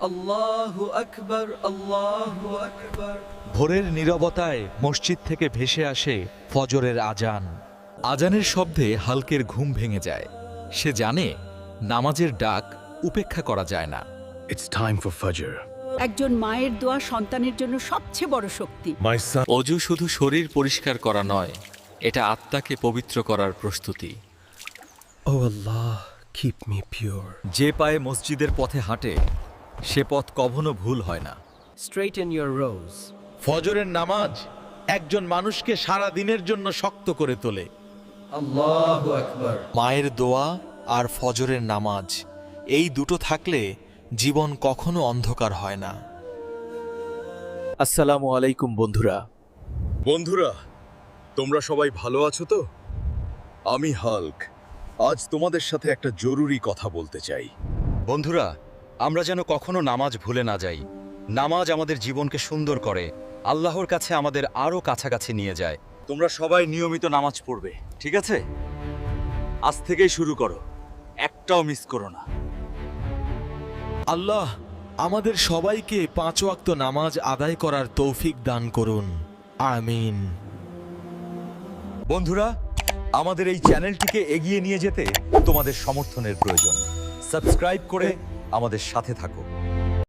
আল্লাহু আকবার, আল্লাহু আকবার। ভোরের নীরবতায় মসজিদ থেকে ভেসে আসে ফজরের আজান। আজানের শব্দে হালকের ঘুম ভেঙে যায়। সে জানে নামাজের ডাক উপেক্ষা করা যায় না। It's time for Fajr. একজন মায়ের দোয়া সন্তানের জন্য সবচেয়ে বড় শক্তি। My son. অজু শুধু শরীর পরিষ্কার করা নয়, এটা আত্মাকে পবিত্র করার প্রস্তুতি। Oh Allah, keep me pure. যে পায়ে মসজিদের পথে হাঁটে সে পথ কখনো ভুল হয় না। Straighten your rows. ফজরের নামাজ একজন মানুষকে সারা দিনের জন্য শক্ত করে তোলে। আল্লাহু আকবার। মায়ের দোয়া আর ফজরের নামাজ, এই দুটো থাকলে জীবন কখনো অন্ধকার হয় না। আসসালামু আলাইকুম বন্ধুরা। বন্ধুরা, তোমরা সবাই ভালো আছো তো? আমি হাল্ক। আজ তোমাদের সাথে একটা জরুরি কথা বলতে চাই। বন্ধুরা, আমরা যেন কখনো নামাজ ভুলে না যাই। নামাজ আমাদের জীবনকে সুন্দর করে, আল্লাহর কাছে আমাদের আরও কাছাকাছি নিয়ে যায়। তোমরা সবাই নিয়মিত নামাজ পড়বে, ঠিক আছে? আজ থেকেই শুরু করো, একটাও মিস করো না। আল্লাহ আমাদের সবাইকে 5 ওয়াক্ত নামাজ আদায় করার তৌফিক দান করুন, আমিন। বন্ধুরা, আমাদের এই চ্যানেলটিকে এগিয়ে নিয়ে যেতে তোমাদের সমর্থনের প্রয়োজন। সাবস্ক্রাইব করে আমাদের সাথে থাকো।